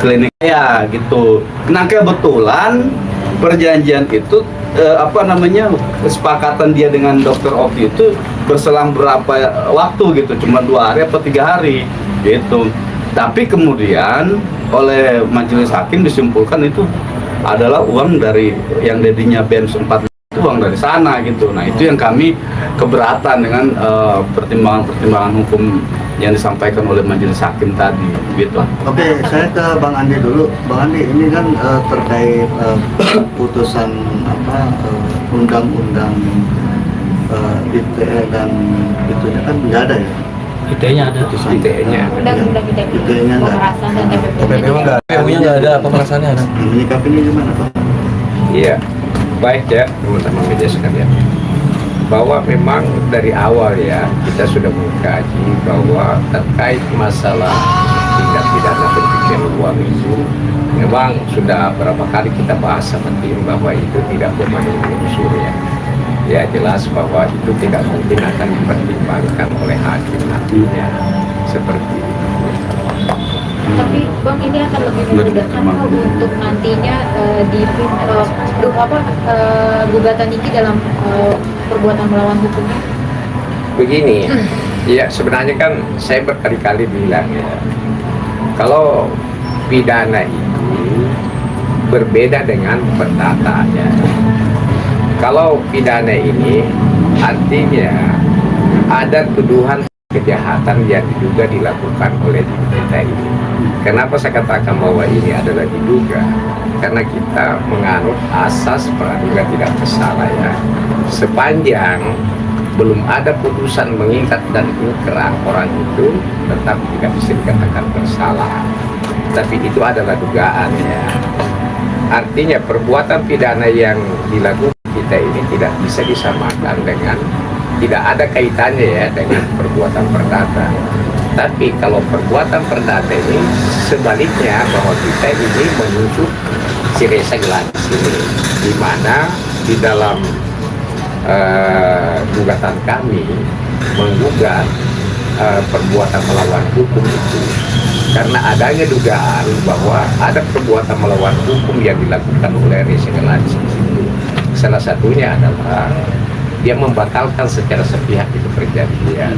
klinik ya gitu. Nah kebetulan perjanjian itu kesepakatan dia dengan dokter Oki itu berselang berapa waktu gitu, cuma 2 hari atau 3 hari gitu. Tapi kemudian oleh majelis hakim disimpulkan itu adalah uang dari yang dedinya BEMS 4 itu uang dari sana gitu. Nah itu yang kami keberatan dengan pertimbangan hukum yang disampaikan oleh majelis hakim tadi gitu. Oke, saya ke Bang Andi dulu. Bang Andi, ini kan terkait putusan undang-undang ITE dan itunya kan nggak ada ya? ITE-nya ada. ITE-nya. Undang-undang ITE-nya nggak. pemerasan dan PPU nggak ada. PPU-nya nggak ada, pemerasannya ada. Menyikapinya gimana, Pak? Iya, baik ya teman-teman media sekalian. Bahwa memang dari awal ya kita sudah mengkaji bahwa terkait masalah tindak pidana pencucian uang itu memang sudah berapa kali kita bahas sama tim bahwa itu tidak memenuhi unsur ya. Ya jelas bahwa itu tidak mungkin akan dipertimbangkan oleh hakim nantinya seperti itu. Tapi Bang, ini akan lebih memudahkan untuk nantinya gugatan ini dalam perbuatan melawan hukumnya. Begini, ya sebenarnya kan saya berkali-kali bilang ya, kalau pidana itu berbeda dengan perdata ya. Kalau pidana ini artinya ada tuduhan kejahatan yang diduga dilakukan oleh kita ini. Kenapa saya katakan bahwa ini adalah diduga? Karena kita menganut asas praduga tidak bersalah ya. Sepanjang belum ada putusan mengikat dan ingkrah orang itu tetap tidak bisa dikatakan bersalah. Tapi itu adalah dugaan ya. Artinya perbuatan pidana yang dilakukan kita ini tidak bisa disamakan dengan, tidak ada kaitannya ya dengan perbuatan perdata. Tapi kalau perbuatan perdata ini sebaliknya, bahwa kita ini menuntut si Reza Gladys ini, di mana di dalam gugatan kami menggugat perbuatan melawan hukum itu karena adanya dugaan bahwa ada perbuatan melawan hukum yang dilakukan oleh Reza Gladys di situ. Salah satunya adalah dia membatalkan secara sepihak itu perjanjian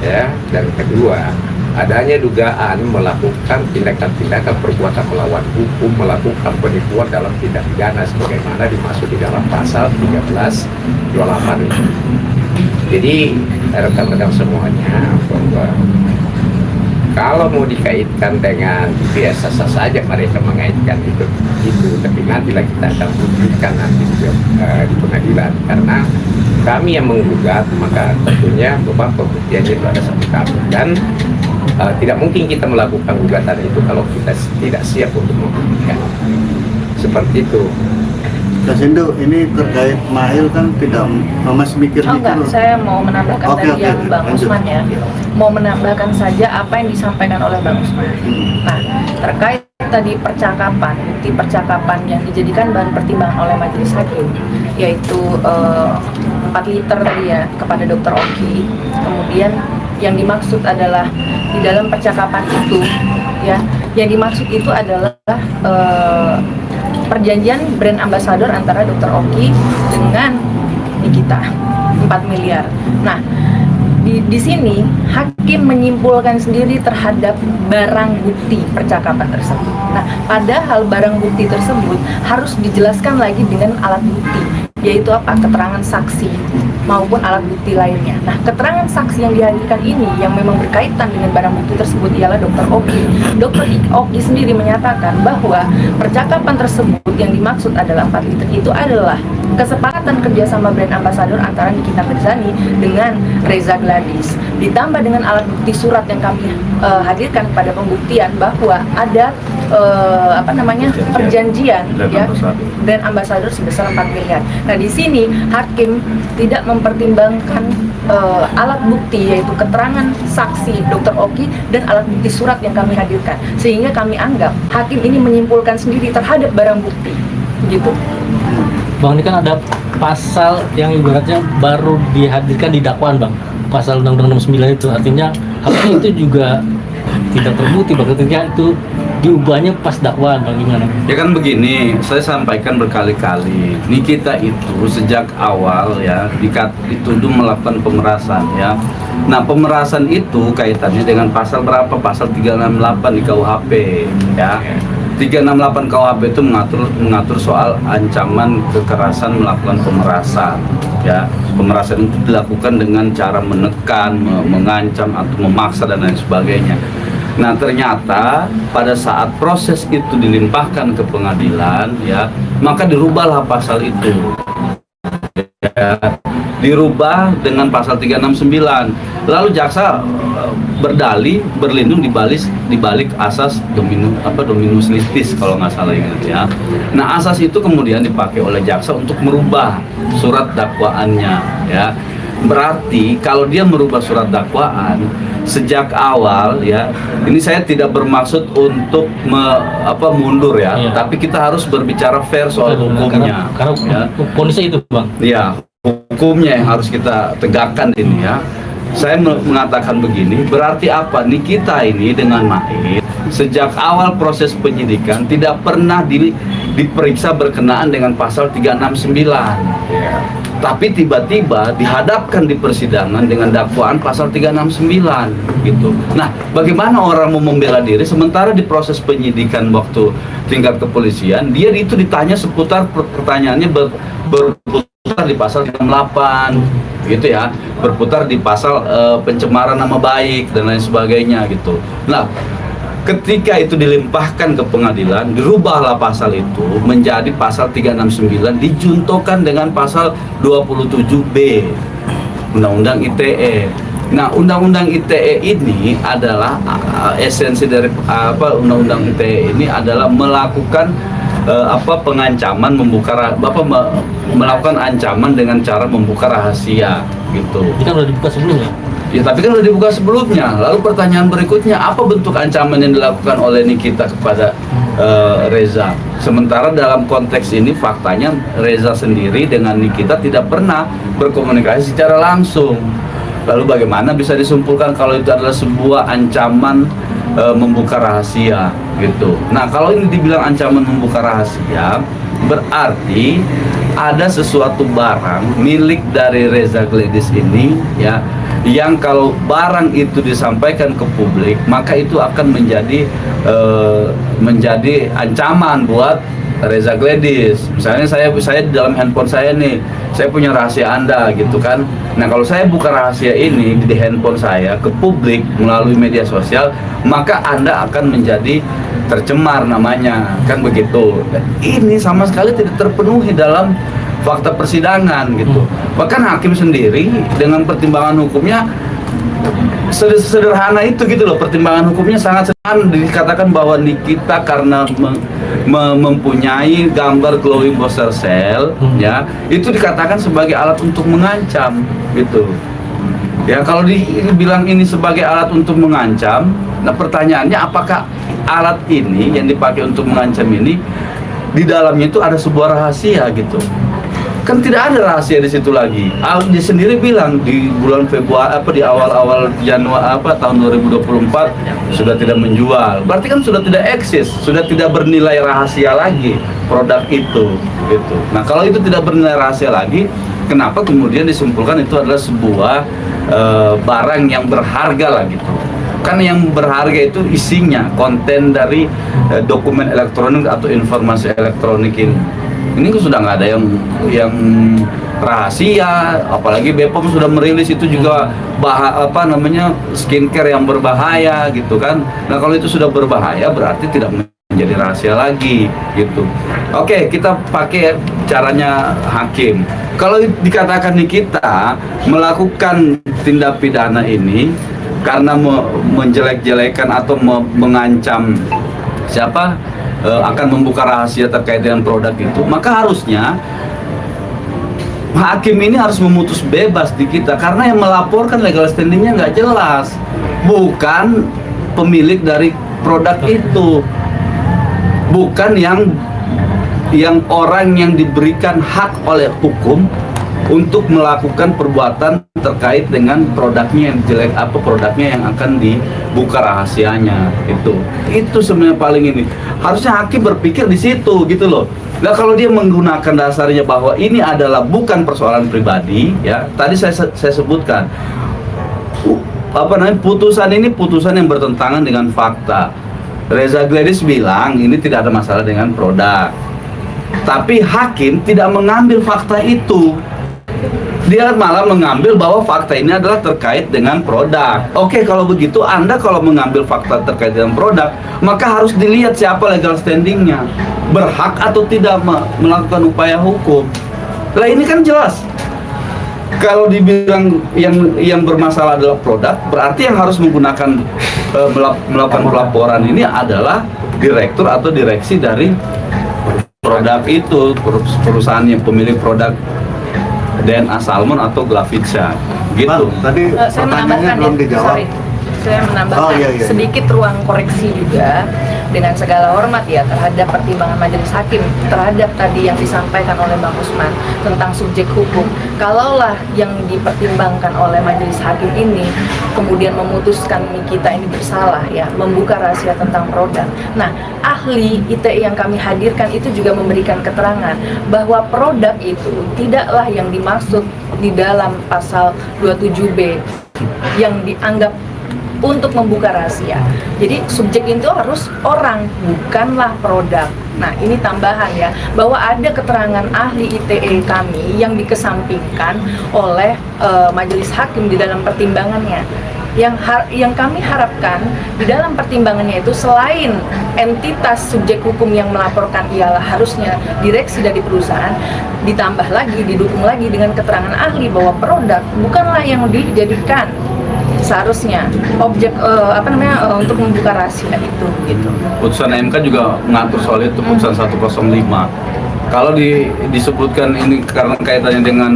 ya, dan kedua adanya dugaan melakukan tindakan-tindakan perbuatan melawan hukum, melakukan penipuan dalam tindak pidana sebagaimana dimaksud di dalam pasal 1328 itu. Jadi rekan-rekan semuanya bahwa kalau mau dikaitkan dengan biasa saja mereka mengaitkan itu, tapi nantilah kita akan buktikan nanti di pengadilan, karena kami yang menggugat maka tentunya beban pembuktiannya itu ada satu kami, dan tidak mungkin kita melakukan gugatan itu kalau kita tidak siap untuk membuktikan seperti itu. Kak Sindu, ini terkait Mail kan tidak masih mikir enggak, saya mau menambahkan dari yang Bang lanjut. Usman ya. Mau menambahkan saja apa yang disampaikan oleh Bang Usman. Nah, terkait tadi percakapan, bukti percakapan yang dijadikan bahan pertimbangan oleh majelis hakim, yaitu 4 liter tadi ya kepada Dr. Oki. Kemudian yang dimaksud adalah di dalam percakapan itu ya, yang dimaksud itu adalah perjanjian brand ambassador antara Dr. Oki dengan Nikita 4 miliar. Nah, di sini hakim menyimpulkan sendiri terhadap barang bukti percakapan tersebut. Nah, padahal barang bukti tersebut harus dijelaskan lagi dengan alat bukti, yaitu apa? Keterangan saksi maupun alat bukti lainnya. Nah, keterangan saksi yang dihadirkan ini yang memang berkaitan dengan barang bukti tersebut ialah Dr. Oki. Dr. Oki sendiri menyatakan bahwa percakapan tersebut yang dimaksud adalah 4 liter itu adalah kesepakatan kerjasama brand ambassador antara Nikita Mirzani dengan Reza Gladys, ditambah dengan alat bukti surat yang kami hadirkan pada pembuktian bahwa ada perjanjian ya brand ambassador sebesar 4 miliar. Nah, di sini hakim tidak mempertimbangkan alat bukti, yaitu keterangan saksi Dr. Oki dan alat bukti surat yang kami hadirkan, sehingga kami anggap hakim ini menyimpulkan sendiri terhadap barang bukti gitu. Bang, ini kan ada pasal yang ibaratnya baru dihadirkan di dakwaan, Bang. Pasal Undang-Undang 69 itu artinya harusnya itu juga tidak terbukti, bahkan ketika itu diubahnya pas dakwaan bang, gimana? Ya kan begini, saya sampaikan berkali-kali, Nikita itu sejak awal ya dituduh melakukan pemerasan ya. Nah pemerasan itu kaitannya dengan pasal berapa? Pasal 368 di KUHP ya. 368 KUHP itu mengatur soal ancaman kekerasan melakukan pemerasan ya. Pemerasan itu dilakukan dengan cara menekan, mengancam atau memaksa dan lain sebagainya. Nah ternyata pada saat proses itu dilimpahkan ke pengadilan ya, maka dirubahlah pasal itu ya, dirubah dengan pasal 369. Lalu jaksa berlindung di balik asas dominus litis kalau nggak salah ingat ya. Nah asas itu kemudian dipakai oleh jaksa untuk merubah surat dakwaannya ya. Berarti kalau dia merubah surat dakwaan sejak awal ya, ini saya tidak bermaksud untuk mundur ya, tapi kita harus berbicara fair soal hukumnya. Karena ya. kondisi itu bang. Ya, hukumnya yang harus kita tegakkan ini ya. Saya mengatakan begini, berarti apa? Nikita ini dengan Maid sejak awal proses penyidikan tidak pernah diperiksa berkenaan dengan pasal 369 ya. Tapi tiba-tiba dihadapkan di persidangan dengan dakwaan pasal 369 gitu. Nah, bagaimana orang mau membela diri sementara di proses penyidikan waktu tingkat kepolisian dia itu ditanya seputar pertanyaannya berputar di pasal 38 gitu ya, berputar di pasal pencemaran nama baik dan lain sebagainya gitu. Nah, ketika itu dilimpahkan ke pengadilan, dirubahlah pasal itu menjadi pasal 369 dijuntokan dengan pasal 27B Undang-Undang ITE. Nah, Undang-Undang ITE ini adalah esensi dari Undang-Undang ITE ini adalah melakukan pengancaman melakukan ancaman dengan cara membuka rahasia gitu. Ini kan udah dibuka sebelumnya. Ya tapi kan udah dibuka sebelumnya. Lalu pertanyaan berikutnya, apa bentuk ancaman yang dilakukan oleh Nikita kepada Reza? Sementara dalam konteks ini faktanya Reza sendiri dengan Nikita tidak pernah berkomunikasi secara langsung. Lalu bagaimana bisa disimpulkan kalau itu adalah sebuah ancaman membuka rahasia gitu. Nah kalau ini dibilang ancaman membuka rahasia, berarti ada sesuatu barang milik dari Reza Gledys ini ya, yang kalau barang itu disampaikan ke publik maka itu akan menjadi ancaman buat Reza Gledys. Misalnya saya di dalam handphone saya nih, saya punya rahasia Anda gitu kan. Nah kalau saya buka rahasia ini di handphone saya ke publik melalui media sosial, maka Anda akan menjadi tercemar namanya, kan begitu. Dan ini sama sekali tidak terpenuhi dalam fakta persidangan gitu. Bahkan hakim sendiri dengan pertimbangan hukumnya sederhana itu gitu loh, pertimbangan hukumnya sangat sederhana. Dikatakan bahwa Nikita karena mempunyai gambar glowing booster cell ya, itu dikatakan sebagai alat untuk mengancam gitu. Ya kalau dibilang ini sebagai alat untuk mengancam, nah pertanyaannya apakah alat ini yang dipakai untuk mengancam ini di dalamnya itu ada sebuah rahasia gitu. Kan tidak ada rahasia di situ lagi. Dia sendiri bilang di bulan Februari di awal-awal Januari tahun 2024 sudah tidak menjual. Berarti kan sudah tidak eksis, sudah tidak bernilai rahasia lagi produk itu gitu. Nah, kalau itu tidak bernilai rahasia lagi, kenapa kemudian disimpulkan itu adalah sebuah barang yang berharga lah gitu. Kan yang berharga itu isinya, konten dari dokumen elektronik atau informasi elektronik ini. Ini sudah nggak ada yang rahasia, apalagi BPOM sudah merilis itu juga skincare yang berbahaya gitu kan. Nah kalau itu sudah berbahaya berarti tidak menjadi rahasia lagi gitu. Oke, kita pakai caranya hakim. Kalau dikatakan Nikita melakukan tindak pidana ini karena menjelek-jelekan atau mengancam siapa akan membuka rahasia terkait dengan produk itu, maka harusnya hakim ini harus memutus bebas di kita karena yang melaporkan legal standingnya nggak jelas, bukan pemilik dari produk itu, bukan yang orang yang diberikan hak oleh hukum untuk melakukan perbuatan terkait dengan produknya yang jelek, apa produknya yang akan dibuka rahasianya. Itu sebenarnya paling ini harusnya hakim berpikir di situ gitu loh. Nah kalau dia menggunakan dasarnya bahwa ini adalah bukan persoalan pribadi, ya tadi saya sebutkan putusan ini putusan yang bertentangan dengan fakta. Reza Gladys bilang ini tidak ada masalah dengan produk, tapi hakim tidak mengambil fakta itu. Dia malah mengambil bahwa fakta ini adalah terkait dengan produk. Oke, kalau begitu Anda kalau mengambil fakta terkait dengan produk, maka harus dilihat siapa legal standingnya, berhak atau tidak melakukan upaya hukum. Lah ini kan jelas. Kalau dibilang yang bermasalah adalah produk, berarti yang harus menggunakan melakukan pelaporan ini adalah direktur atau direksi dari produk itu, perusahaan yang pemilik produk DNA Salmon atau Glavitsa gitu. Bang, tadi Saya pertanyaannya menambahkan belum dijawab. Saya menambahkan Iya. sedikit ruang koreksi juga dengan segala hormat ya terhadap pertimbangan majelis hakim terhadap tadi yang disampaikan oleh Bang Usman tentang subjek hukum. Kalaulah yang dipertimbangkan oleh majelis hakim ini kemudian memutuskan kita ini bersalah ya, membuka rahasia tentang produk. Nah, ahli ITE yang kami hadirkan itu juga memberikan keterangan bahwa produk itu tidaklah yang dimaksud di dalam pasal 27B yang dianggap untuk membuka rahasia. Jadi subjek itu harus orang, bukanlah produk. Nah, ini tambahan ya, bahwa ada keterangan ahli ITE kami yang dikesampingkan oleh majelis hakim di dalam pertimbangannya. Yang kami harapkan di dalam pertimbangannya itu selain entitas subjek hukum yang melaporkan ialah harusnya direksi dari perusahaan, ditambah lagi, didukung lagi dengan keterangan ahli bahwa produk bukanlah yang dijadikan seharusnya objek untuk membuka rahasia itu gitu. Putusan MK juga mengatur soal itu, putusan 105. Kalau disebutkan ini karena kaitannya dengan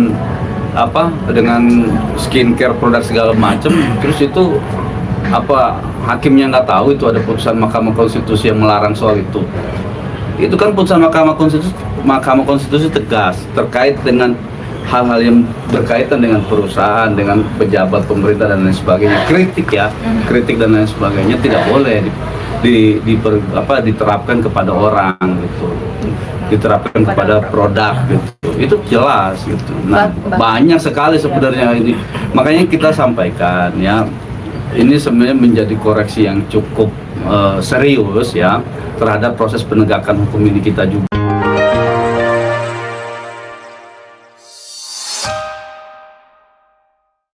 dengan skincare produk segala macam, terus itu hakimnya nggak tahu itu ada putusan Mahkamah Konstitusi yang melarang soal itu. Itu kan putusan Mahkamah Konstitusi tegas terkait dengan hal-hal yang berkaitan dengan perusahaan, dengan pejabat pemerintah dan lain sebagainya, kritik dan lain sebagainya tidak boleh diterapkan kepada orang gitu, diterapkan kepada produk gitu, itu jelas gitu. Nah, banyak sekali sebenarnya ini, makanya kita sampaikan ya, ini sebenarnya menjadi koreksi yang cukup serius ya terhadap proses penegakan hukum ini kita juga.